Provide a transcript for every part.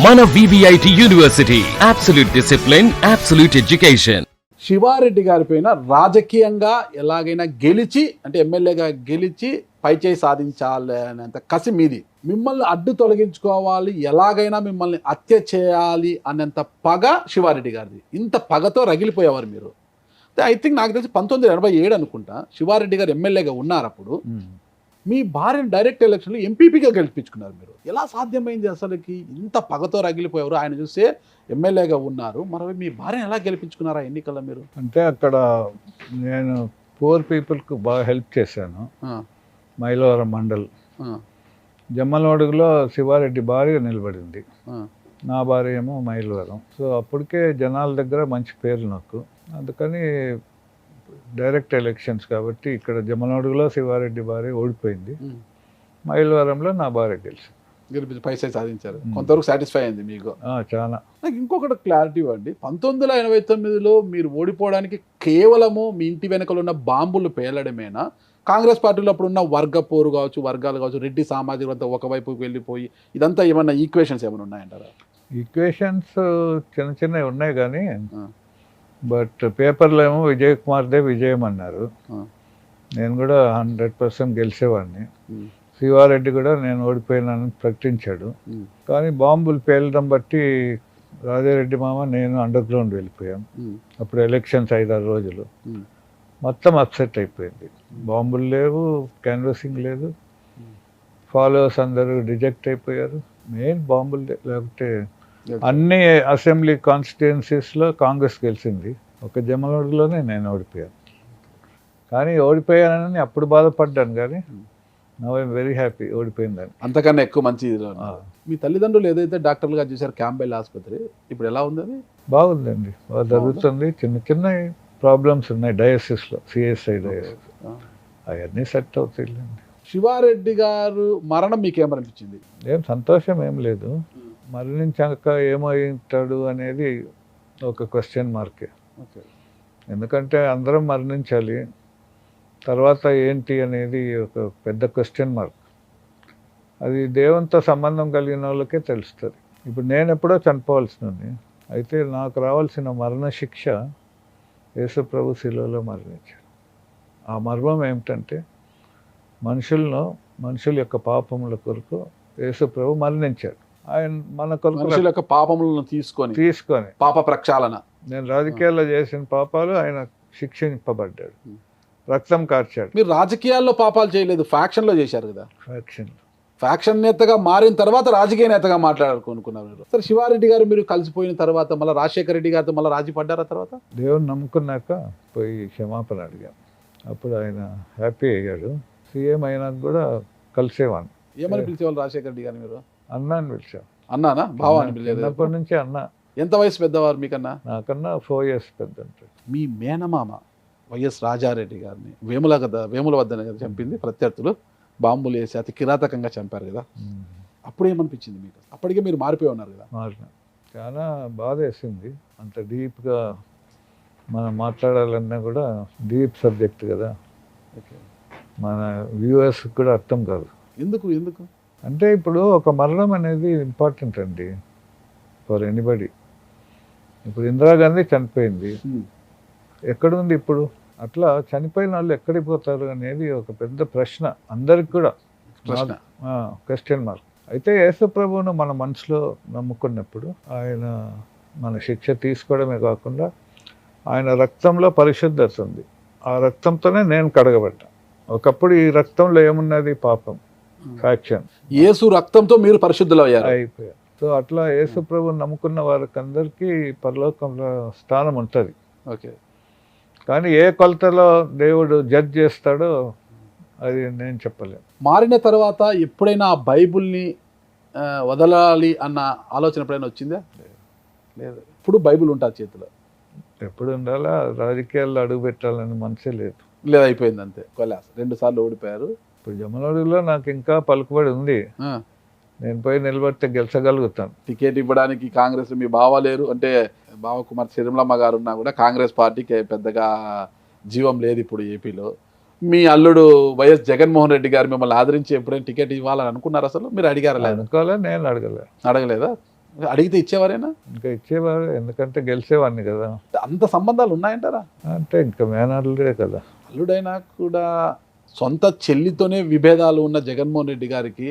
మన VVIT university absolute discipline, absolute education. Siva Reddy గారి పైన రాజకీయంగా ఎలాగైనా గెలిచి అంటే ఎమ్మెల్యేగా గెలిచి పైచేయి సాధించాలి అనేంత కసి మీది. మిమ్మల్ని అడ్డు తొలగించుకోవాలి, ఎలాగైనా మిమ్మల్ని హత్య చేయాలి అనేంత పగ శివారెడ్డి గారిది. ఇంత పగతో రగిలిపోయేవారు మీరు. ఐ థింక్ నాకు తెలిసి 1987 అనుకుంటా శివారెడ్డి గారు ఎమ్మెల్యేగా ఉన్నారు. అప్పుడు మీ భార్యను డైరెక్ట్ ఎలక్షన్లో ఎంపీపీగా గెలిపించుకున్నారు మీరు. ఎలా సాధ్యమైంది అసలుకి? ఇంత పగతో రగిలిపోయారు. ఆయన చూస్తే ఎమ్మెల్యేగా ఉన్నారు, మరి మీ భార్యను ఎలా గెలిపించుకున్నారా ఎన్నికల్లో మీరు? అంటే అక్కడ నేను పూర్ పీపుల్కి బాగా హెల్ప్ చేశాను. మైలవరం మండల్ జమ్మలమడుగులో శివారెడ్డి భార్య నిలబడింది, నా భార్య ఏమో మైలవరం. సో అప్పటికే జనాల దగ్గర మంచి పేరు నాకు. అందుకని డైరెక్ట్ ఎలక్షన్స్ కాబట్టి ఇక్కడ జమ్మలమడుగులో శివారెడ్డి భార్య ఓడిపోయింది, మైలవరంలో నా భార్య గెలిపించి పైసా సాధించారు. కొంతవరకు సాటిస్ఫై అయింది మీకు? చాలా. నాకు ఇంకొకటి క్లారిటీ ఇవ్వండి. 1989లో మీరు ఓడిపోవడానికి కేవలము మీ ఇంటి వెనకలు ఉన్న బాంబులు పేలడమేనా? కాంగ్రెస్ పార్టీలో అప్పుడు ఉన్న వర్గ పోరు కావచ్చు, వర్గాలు కావచ్చు, రెడ్డి సామాజిక అంతా ఒకవైపుకి వెళ్ళిపోయి ఇదంతా ఏమన్నా ఈక్వేషన్స్ ఏమైనా ఉన్నాయంటారా? ఈక్వేషన్స్ చిన్న చిన్నవి ఉన్నాయి కానీ బట్ పేపర్లో ఏమో విజయ్ కుమార్దే విజయం అన్నారు. నేను కూడా 100% గెలిచేవాడిని. శివారెడ్డి కూడా నేను ఓడిపోయినానని ప్రకటించాడు. కానీ బాంబులు పేలడం బట్టి రాజారెడ్డి మామ నేను అండర్ గ్రౌండ్ వెళ్ళిపోయాం. అప్పుడు ఎలక్షన్స్ 5-6 రోజులు మొత్తం అప్సెట్ అయిపోయింది. బాంబులు లేవు, క్యాన్వసింగ్ లేదు, ఫాలోవర్స్ అందరూ రిజెక్ట్ అయిపోయారు. మెయిన్ బాంబులు లేకపోతే అన్ని అసెంబ్లీ కాన్స్టిట్యుయెన్సీస్లో కాంగ్రెస్ గెలిచింది, ఒక జమ్మలమడుగులోనే నేను ఓడిపోయాను. కానీ ఓడిపోయానని అప్పుడు బాధపడ్డాను, కానీ నౌ ఐఎమ్ వెరీ హ్యాపీ ఓడిపోయిందని. అంతకన్నా ఎక్కువ మంచి. మీ తల్లిదండ్రులు ఏదైతే డాక్టర్లుగా చేశారు క్యాంబెల్ ఆసుపత్రి, ఇప్పుడు ఎలా ఉంది? అది బాగుందండి, బాగా జరుగుతుంది. చిన్న చిన్న ప్రాబ్లమ్స్ ఉన్నాయి డయాసిస్లో, CSI డయాసిస్, అవన్నీ సెట్ అవుతాయిలేండి. శివారెడ్డి గారు మరణం మీకు ఏమనిపించింది? ఏం సంతోషం ఏం లేదు. మరణించాక ఏమైంటాడు అనేది ఒక క్వశ్చన్ మార్కే. ఎందుకంటే అందరం మరణించాలి, తర్వాత ఏంటి అనేది ఒక పెద్ద క్వశ్చన్ మార్క్. అది దేవునితో సంబంధం కలిగిన వాళ్ళకే తెలుస్తుంది. ఇప్పుడు నేను ఎప్పుడో చనిపోవాల్సింది, అయితే నాకు రావాల్సిన మరణ శిక్ష యేసు ప్రభు శిలువలో మరణించాడు. ఆ మర్మం ఏమిటంటే మనుషుల యొక్క పాపముల కొరకు యేసు ప్రభు మరణించాడు. ఆయన మన కొరకు మనుషుల యొక్క పాపములను తీసుకొని పాప ప్రక్షాళన. నేను రాజకీయాల్లో చేసిన పాపాలు ఆయన శిక్షింపబడ్డాడు, రక్తం కార్చాడు. మీరు రాజకీయాల్లో పాపాలు చేయలేదు, ఫ్యాక్షన్లో చేశారు కదా. ఫ్యాక్షన్ నేతగా మారిన తర్వాత రాజకీయ నేతగా మాట్లాడుకున్నారు. సరే, శివారెడ్డి గారు మీరు కలిసిపోయిన తర్వాత మళ్ళీ రాజశేఖర రెడ్డి గారితో మళ్ళీ రాజీ పడ్డారా? తర్వాత దేవుని నమ్ముకున్నాక పోయి క్షమాపణ అడిగాను. అప్పుడు ఆయన హ్యాపీ అయ్యాడు. సీఎం అయినాక కూడా కలిసేవాడిని. ఏమని పిలిచేవాళ్ళు రాజశేఖర రెడ్డి గారు? మీరు అన్నా అని పిలిచాను. అన్నానా? భావ అని పిలిచేది? చిన్నప్పటి నుంచి అన్న. ఎంత వయసు పెద్దవారు మీకన్నా? నాకన్నా 4 years పెద్ద ఉంటాడు. మీ మేనమామ వైఎస్ రాజారెడ్డి గారిని వేముల వద్దనే కదా చంపింది ప్రత్యర్థులు, బాంబులు వేసి అతి కిరాతకంగా చంపారు కదా. అప్పుడు ఏమనిపించింది మీకు? అప్పటికే మీరు మారిపోయి ఉన్నారు కదా. మారిన చాలా బాధ వేసింది. అంత డీప్గా మనం మాట్లాడాలన్నా కూడా డీప్ సబ్జెక్ట్ కదా, మన వ్యూవర్స్ కూడా అర్థం కాదు. ఎందుకు అంటే ఇప్పుడు ఒక మరణం అనేది ఇంపార్టెంట్ అండి ఫర్ ఎనీబడి. ఇప్పుడు ఇందిరాగాంధీ చనిపోయింది, ఎక్కడుంది ఇప్పుడు? అట్లా చనిపోయిన వాళ్ళు ఎక్కడికి పోతారు అనేది ఒక పెద్ద ప్రశ్న అందరికి కూడా, క్వశ్చన్ మార్క్. అయితే యేసు ప్రభువును మన మనసులో నమ్ముకున్నప్పుడు ఆయన మన శిక్ష తీసుకోవడమే కాకుండా ఆయన రక్తంలో పరిశుద్ధత ఉంది. ఆ రక్తంతోనే నేను కడగబడ్డా. ఒకప్పుడు ఈ రక్తంలో ఏమున్నది? పాపం, ఫ్యాక్షన్. యేసు రక్తంతో మీరు పరిశుద్ధులు అయిపోయారు. సో అట్లా యేసు ప్రభువును నమ్ముకున్న వారికి అందరికీ పరలోకంలో స్థానం ఉంటుంది. ఓకే. కానీ ఏ కొలతలో దేవుడు జడ్జ్ చేస్తాడో అది నేను చెప్పలేను. మారిన తర్వాత ఎప్పుడైనా ఆ బైబుల్ని వదలాలి అన్న ఆలోచన ఎప్పుడైనా వచ్చిందా? లేదు. ఇప్పుడు బైబుల్ ఉంటుంది చేతిలో, ఎప్పుడు ఉండాలా? రాజకీయాల్లో అడుగు పెట్టాలని మనసే లేదు. అయిపోయింది అంతే. 2 సార్లు ఓడిపోయారు. ఇప్పుడు జమ్మలమడుగులో నాకు ఇంకా పలుకుబడి ఉంది, నేను పోయి నిలబడితే గెలిచగలుగుతాను. టికెట్ ఇవ్వడానికి కాంగ్రెస్ మీ బావ లేరు అంటే, బావ కుమార్ సిరిమలమ్మ గారు ఉన్నా కూడా కాంగ్రెస్ పార్టీకి పెద్దగా జీవం లేదు ఇప్పుడు ఏపీలో. మీ అల్లుడు వైఎస్ జగన్మోహన్ రెడ్డి గారు మిమ్మల్ని ఆదరించి ఎప్పుడైనా టికెట్ ఇవ్వాలని అనుకున్నారు? అసలు మీరు అడిగారా? అనుకోలే, నేను అడగలేదా? అడిగితే ఇచ్చేవారేనా? ఇంకా ఇచ్చేవారు, ఎందుకంటే గెలిచేవాడిని కదా. అంత సంబంధాలు ఉన్నాయంటారా? అంటే ఇంకా మేనల్లుడే కదా. అల్లుడైనా కూడా సొంత చెల్లితోనే విభేదాలు ఉన్న జగన్మోహన్ రెడ్డి గారికి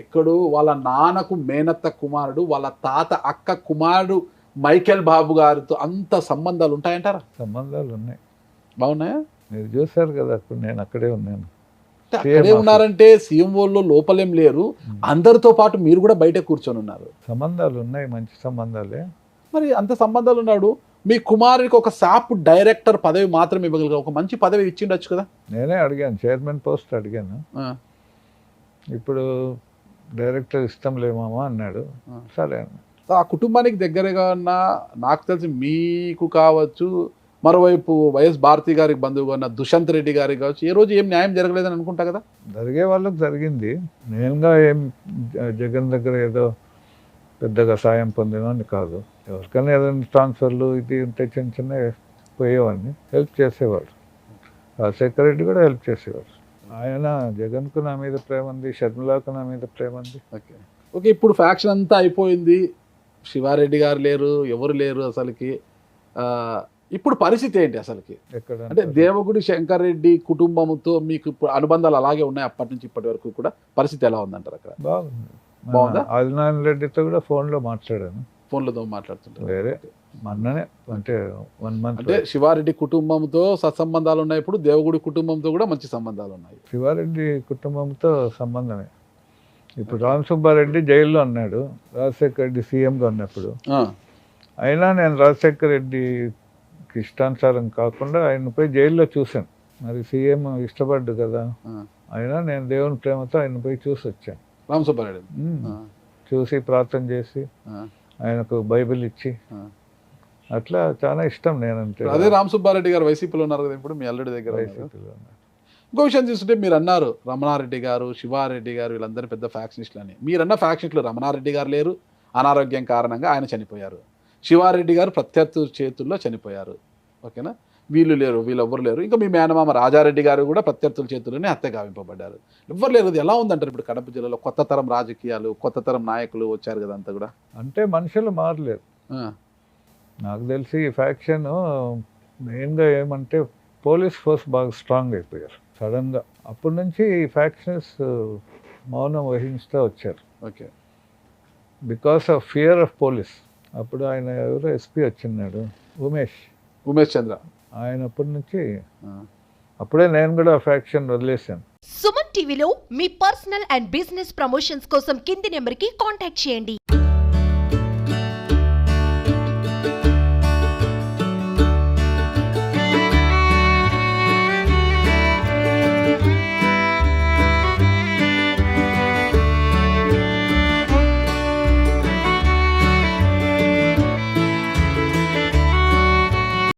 ఎక్కడో వాళ్ళ నాన్నకు మేనత్త కుమారుడు, వాళ్ళ తాత అక్క కుమారుడు మైకేల్ బాబు గారితో అంత సంబంధాలు ఉంటాయంటారా? సంబంధాలు ఉన్నాయి. బాగున్నాయా? మీరు చూశారు కదా, అప్పుడు నేను అక్కడే ఉన్నాను. అంటే అక్కడే ఉన్నారంటే సీఎంఓలో లోపలేం లేరు, అందరితో పాటు మీరు కూడా బయట కూర్చొని ఉన్నారు. సంబంధాలు ఉన్నాయి, మంచి సంబంధాలే. మరి అంత సంబంధాలు ఉన్నాడు, మీ కుమారుడికి ఒక సాప్ డైరెక్టర్ పదవి మాత్రం ఇవ్వగలిగారు, ఒక మంచి పదవి ఇచ్చిండొచ్చు కదా. నేనే అడిగాను, చైర్మన్ పోస్ట్ అడిగాను. ఇప్పుడు డైరెక్టర్ ఇష్టం లేమామా అన్నాడు. సరే అన్న. ఆ కుటుంబానికి దగ్గరగా ఉన్న, నాకు తెలిసి మీకు కావచ్చు, మరోవైపు వైఎస్ భారతి గారికి బంధువుగా ఉన్న దుష్యంత్ రెడ్డి గారికి కావచ్చు, ఏ రోజు ఏం న్యాయం జరగలేదని అనుకుంటా కదా. జరిగే వాళ్ళకి జరిగింది. నేనుగా ఏం జగన్ దగ్గర ఏదో పెద్దగా సాయం పొందేవాడిని కాదు. ఎవరికైనా ఏదైనా ట్రాన్స్ఫర్లు ఇది ఉంటే చిన్న చిన్న పోయేవాడిని, హెల్ప్ చేసేవాడు. రాజశేఖర రెడ్డి కూడా హెల్ప్ చేసేవాడు. ఆయన జగన్కు నా మీద ప్రేమ ఉంది, షర్మిలాకు నా మీద ప్రేమ ఉంది. ఓకే ఓకే, ఇప్పుడు ఫ్యాక్షన్ అంతా అయిపోయింది, శివారెడ్డి గారు లేరు, ఎవరు లేరు అసలుకి. ఇప్పుడు పరిస్థితి ఏంటి అసలుకి? ఎక్కడ అంటే దేవగుడి శంకర్ రెడ్డి కుటుంబంతో మీకు ఇప్పుడు అనుబంధాలు అలాగే ఉన్నాయి అప్పటి నుంచి ఇప్పటి వరకు కూడా, పరిస్థితి ఎలా ఉందంటారు అక్కడ? బాగుంది. బాగుందా? ఆదినారాయణ రెడ్డితో కూడా ఫోన్లో మాట్లాడాను. ఫోన్లతో మాట్లాడుతుంటారు. వేరే మొన్ననే, అంటే 1 month. అంటే శివారెడ్డి కుటుంబంతో సత్సంబంధాలు ఉన్నాయి, ఇప్పుడు దేవగుడి కుటుంబంతో కూడా మంచి సంబంధాలు ఉన్నాయి. శివారెడ్డి కుటుంబంతో సంబంధమే. ఇప్పుడు రామ్ సుబ్బారెడ్డి జైల్లో ఉన్నాడు, రాజశేఖర రెడ్డి సీఎంగా ఉన్నప్పుడు. అయినా నేను రాజశేఖర రెడ్డికి ఇష్టానుసారం కాకుండా ఆయన పోయి జైల్లో చూశాను. మరి సీఎం ఇష్టపడ్డు కదా, అయినా నేను దేవుని ప్రేమతో ఆయన పోయి చూసి వచ్చాను. రామ్ సుబ్బారెడ్డి చూసి ప్రార్థన చేసి ఆయనకు బైబిల్ ఇచ్చి, అట్లా చాలా ఇష్టం నేనంటే. అదే రామ్ సుబ్బారెడ్డి గారు వైసీపీలో ఉన్నారు కదా ఇప్పుడు, మీ అల్లుడి దగ్గర. వైసీపీలో ఉన్నారు. ఇంకో విషయం చూస్తుంటే మీరు అన్నారు రమణారెడ్డి గారు, శివారెడ్డి గారు వీళ్ళందరూ పెద్ద ఫ్యాక్షనిస్టులు అని. మీరన్న ఫ్యాక్షనిస్టులు రమణారెడ్డి గారు లేరు, అనారోగ్యం కారణంగా ఆయన చనిపోయారు. శివారెడ్డి గారు ప్రత్యర్థుల చేతుల్లో చనిపోయారు. ఓకేనా, వీళ్ళు లేరు, వీళ్ళెవ్వరు లేరు. ఇంకా మీ మేనమామ రాజారెడ్డి గారు కూడా ప్రత్యర్థుల చేతుల్లోనే హత్య గావింపబడ్డారు. ఎవ్వరు లేరు. అది ఎలా ఉందంటారు ఇప్పుడు కడప జిల్లాలో? కొత్త తరం రాజకీయాలు, కొత్త తరం నాయకులు వచ్చారు కదా అంతా కూడా. అంటే మనుషులు మారలేరు. నాకు తెలిసి ఈ ఫ్యాక్షన్ మెయిన్గా ఏమంటే పోలీస్ ఫోర్స్ బాగా స్ట్రాంగ్ అయిపోయారు సడన్గా. అప్పటి నుంచి ఈ ఫ్యాక్షన్స్ మౌనం వహిస్తూ వచ్చారు. Okay, because of fear of police. అప్పుడు ఆయన ఎవరో ఎస్పీ వచ్చిన్నాడు, ఉమేష్ చంద్ర. ఆయన అప్పటి నుంచి అప్పుడే నేను కూడా ఫ్యాక్షన్ వదిలేశాను. సుమన్ టీవీలో మీ పర్సనల్ అండ్ బిజినెస్ ప్రమోషన్స్ కోసం కింది నెంబర్కి కాంటాక్ట్ చేయండి.